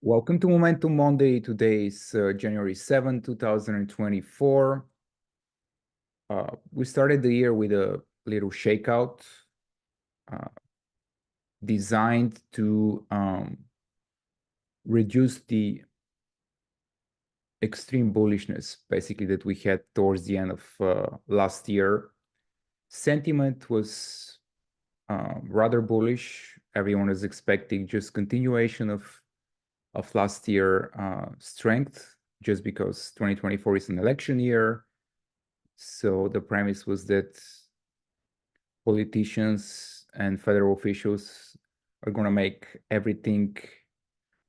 Welcome to Momentum Monday. Today is January 7, 2024. We started the year with a little shakeout uh, designed to reduce the extreme bullishness, basically, that we had towards the end of last year. Sentiment was rather bullish. Everyone is expecting just continuation of last year strength, just because 2024 is an election year. So the premise was that politicians and federal officials are going to make everything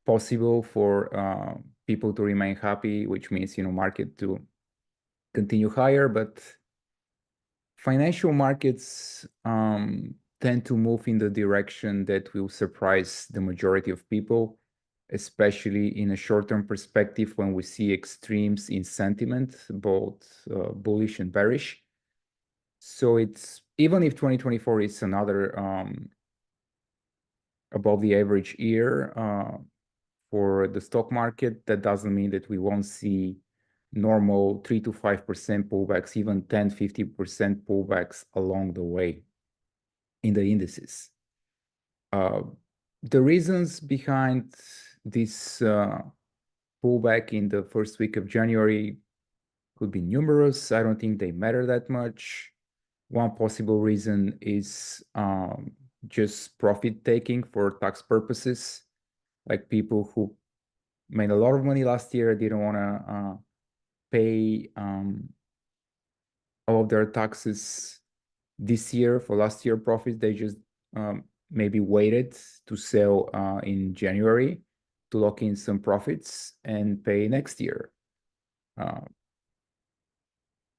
possible for people to remain happy, which means, market to continue higher. But financial markets tend to move in the direction that will surprise the majority of people, especially in a short-term perspective when we see extremes in sentiment, both bullish and bearish. So it's, even if 2024 is another above the average year for the stock market, that doesn't mean that we won't see normal 3 to 5% pullbacks, even 10-50% pullbacks along the way in the indices. The reasons behind this pullback in the first week of January could be numerous. I don't think they matter that much. One possible reason is just profit taking for tax purposes, like people who made a lot of money last year didn't want to pay all of their taxes this year for last year profits. They just maybe waited to sell in January to lock in some profits and pay next year.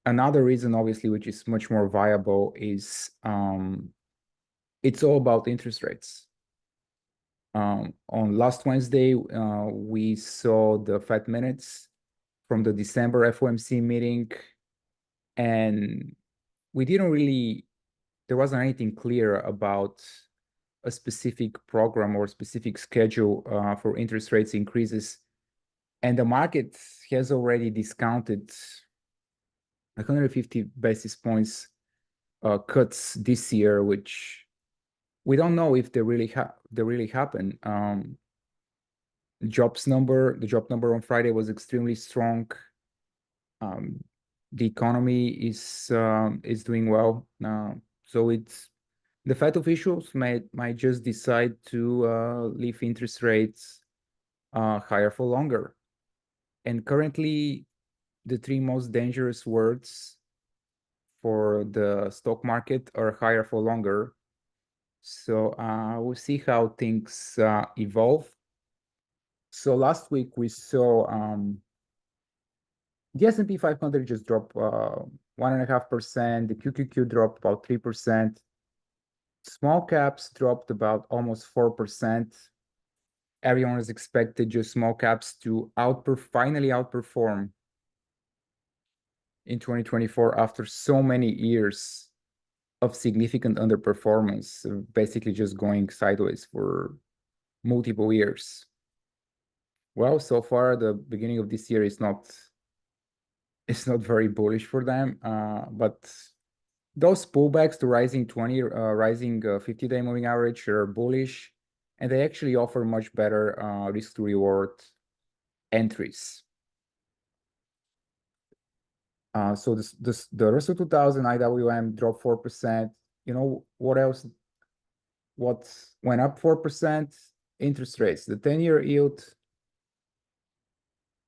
Another reason, obviously, which is much more viable, is it's all about interest rates. On last Wednesday, we saw the Fed minutes from the December FOMC meeting, and there wasn't anything clear about a specific program or specific schedule for interest rates increases. And the market has already discounted 150 basis points cuts this year, which we don't know if they really happen. The job number on Friday was extremely strong. The economy is doing well. So the Fed officials might just decide to leave interest rates higher for longer. And currently, the three most dangerous words for the stock market are higher for longer. So we'll see how things evolve. So last week we saw the S&P 500 just dropped 1.5%. The QQQ dropped about 3%. Small caps dropped about almost 4%. Everyone is expected just small caps to finally outperform in 2024 after so many years of significant underperformance, basically just going sideways for multiple years. Well, so far the beginning of this year is not very bullish for them, but those pullbacks to rising 50-day moving average are bullish, and they actually offer much better risk to reward entries. So the Russell 2000 IWM dropped 4%. You know what else? What went up 4%? Interest rates. The 10-year yield,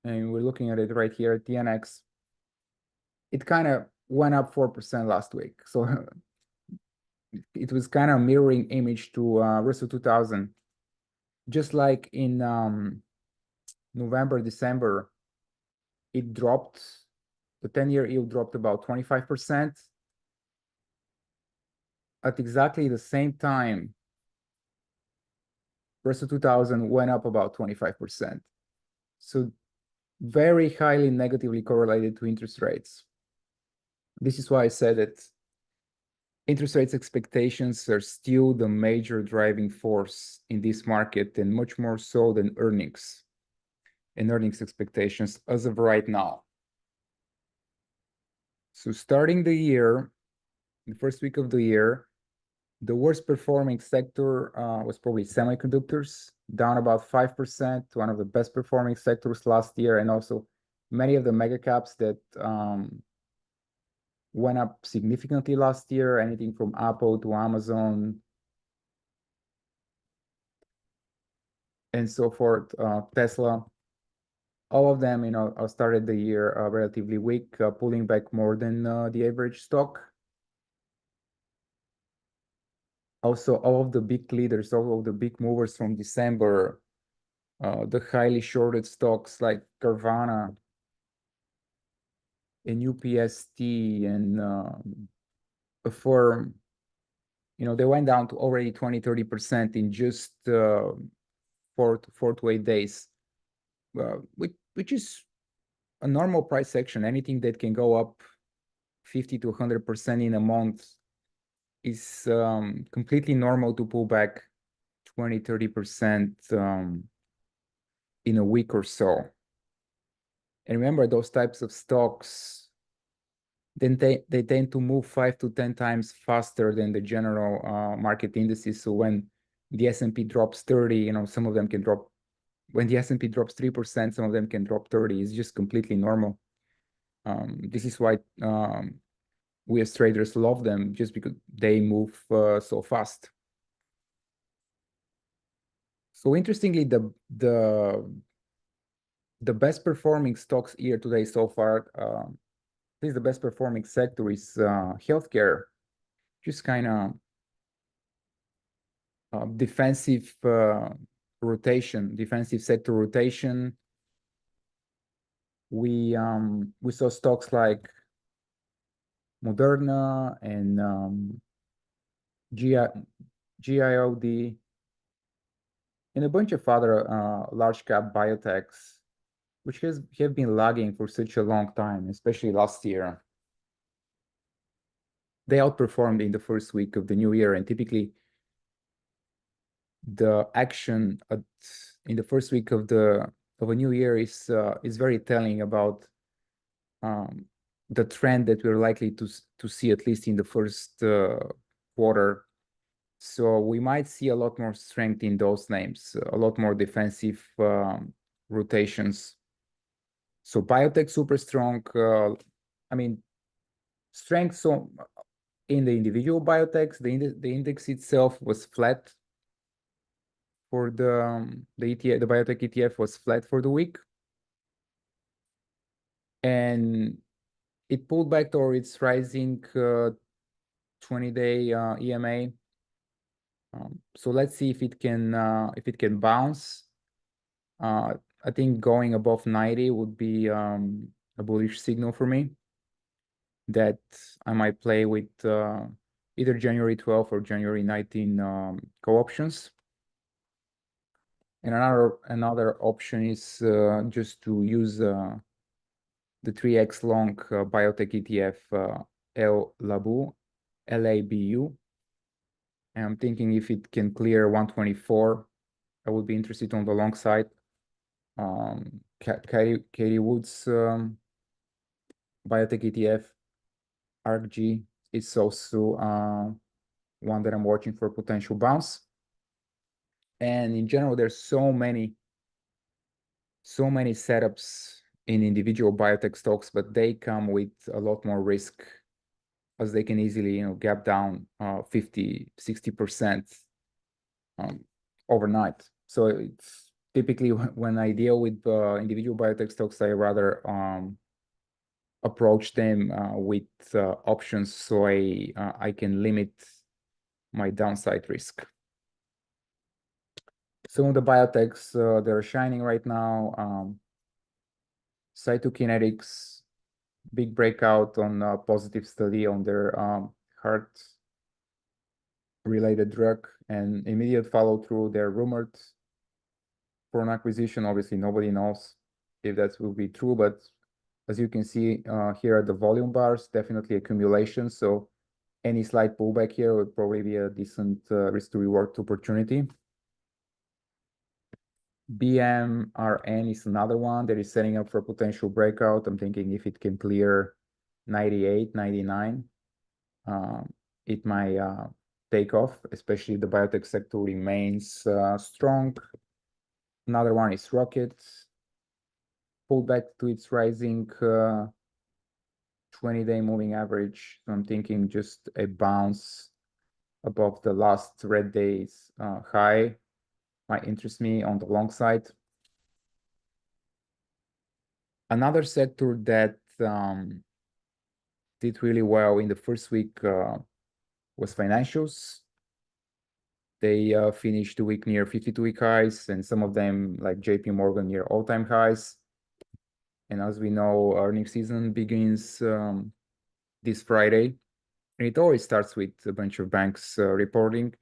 and we're looking at it right here at TNX. It kind of went up 4% last week. So it was kind of mirroring image to Russell 2000. Just like in November, December, it dropped. The 10-year yield dropped about 25%. At exactly the same time, Russell 2000 went up about 25%. So very highly negatively correlated to interest rates. This is why I said that interest rates expectations are still the major driving force in this market, and much more so than earnings. and earnings expectations as of right now. So starting the year, the first week of the year, the worst performing sector was probably semiconductors, down about 5%, one of the best performing sectors last year, and also many of the mega caps that went up significantly last year, anything from Apple to Amazon and so forth, Tesla. All of them, started the year relatively weak, pulling back more than the average stock. Also, all of the big leaders, all of the big movers from December, the highly shorted stocks like Carvana and UPST and Affirm, they went down to already 20-30% in just 4 to 8 days, which is a normal price action. Anything that can go up 50 to 100% in a month is completely normal to pull back 20-30% in a week or so. And remember, those types of stocks, then they tend to move 5 to 10 times faster than the general market indices. So when the S&P drops 30, some of them can drop. When the S&P drops 3%, some of them can drop 30. It's just completely normal. This is why we as traders love them, just because they move so fast. So interestingly, the best performing stocks year today so far, at least the best performing sector is healthcare, just kind of defensive rotation, defensive sector rotation. We saw stocks like Moderna and GIOD and a bunch of other large cap biotechs, which have been lagging for such a long time, especially last year. They outperformed in the first week of the new year, and typically the action in the first week of a new year is very telling about the trend that we're likely to see, at least in the first quarter. So we might see a lot more strength in those names, a lot more defensive rotations. So biotech super strong. Strength so in the individual biotechs, the index itself was flat for the ETF. The biotech ETF was flat for the week, and it pulled back toward its rising 20-day EMA. So let's see if it can bounce. I think going above 90 would be a bullish signal for me that I might play with either January 12 or January 19 co-options. And another option is just to use the 3x long biotech ETF LABU. And I'm thinking if it can clear 124, I would be interested on the long side. Katie Wood's biotech ETF, ARCG, is also one that I'm watching for potential bounce. And in general, there's so many setups in individual biotech stocks, but they come with a lot more risk, as they can easily gap down 50-60% overnight. So it's typically when I deal with individual biotech stocks, I rather approach them with options, so I can limit my downside risk. Some of the biotechs that are shining right now, Cytokinetics, big breakout on a positive study on their heart-related drug, and immediate follow-through. They're rumored for an acquisition. Obviously, nobody knows if that will be true, but as you can see here at the volume bars, definitely accumulation. So any slight pullback here would probably be a decent risk to reward opportunity. BMRN is another one that is setting up for a potential breakout. I'm thinking if it can clear 98, 99, it might take off, especially if the biotech sector remains strong. Another one is Rocket. Pullback to its rising 20-day moving average. So I'm thinking just a bounce above the last red day's high might interest me on the long side. Another sector that did really well in the first week was financials. They finished the week near 52-week highs, and some of them, like JP Morgan, near all-time highs. And as we know, earnings season begins this Friday, and it always starts with a bunch of banks reporting.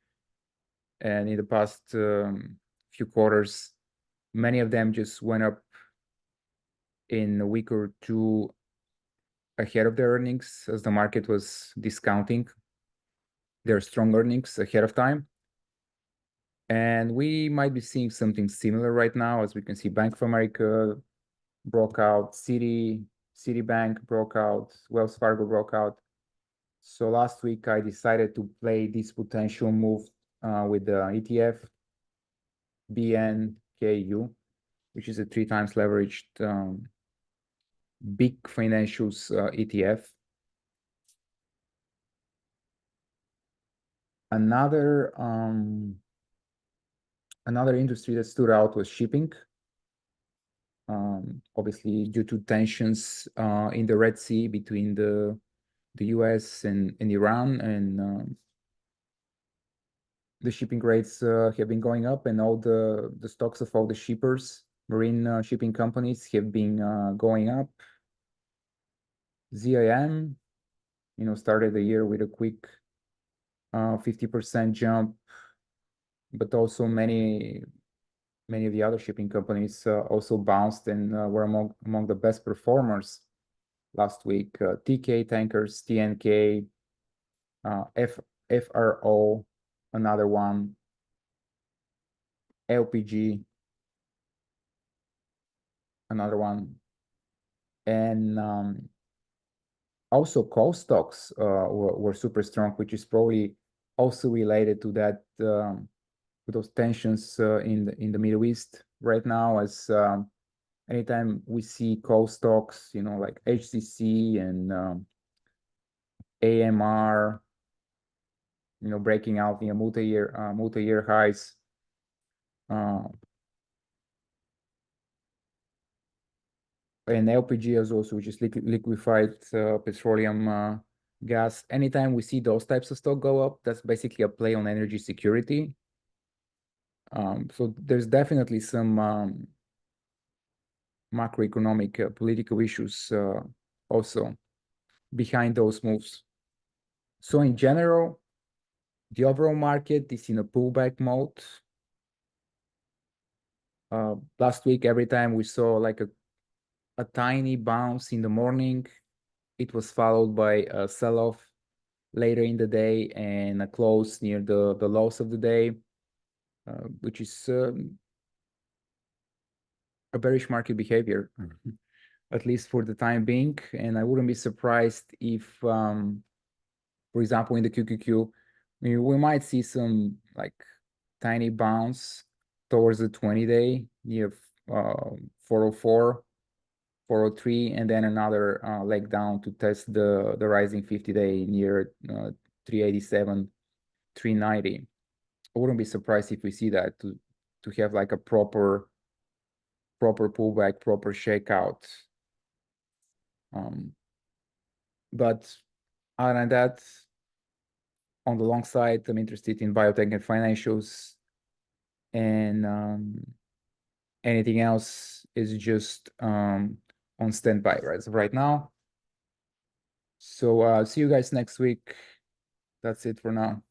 And in the past few quarters, many of them just went up in a week or two ahead of their earnings, as the market was discounting their strong earnings ahead of time. And we might be seeing something similar right now. As we can see, Bank of America broke out, Citibank broke out, Wells Fargo broke out. So last week I decided to play this potential move with the ETF BNKU, which is a 3 times leveraged big financials ETF. Another industry that stood out was shipping. Obviously, due to tensions in the Red Sea between the US and Iran, and the shipping rates have been going up, and all the stocks of all the shippers, marine shipping companies, have been going up. ZIM, started the year with a quick 50% jump, but also many of the other shipping companies also bounced and were among the best performers last week. TK Tankers, TNK, FRO, another one, LPG, another one, and also coal stocks were super strong, which is probably also related to that to those tensions in the Middle East right now. As anytime we see coal stocks, like HCC and AMR, breaking out multi-year highs. And LPG as also, which is liquefied petroleum gas. Anytime we see those types of stock go up, that's basically a play on energy security. So there's definitely some macroeconomic political issues also behind those moves. So in general, the overall market is in a pullback mode. Last week, every time we saw like a tiny bounce in the morning, it was followed by a sell-off later in the day and a close near the lows of the day, which is a bearish market behavior, at least for the time being. And I wouldn't be surprised if, for example, in the QQQ, we might see some like tiny bounce towards the 20-day near 404, 403, and then another leg down to test the rising 50-day near 387, 390. I wouldn't be surprised if we see that to have like a proper pullback, proper shakeout. But other than that, on the long side, I'm interested in biotech and financials, and anything else is just on standby right now. So see you guys next week. That's it for now.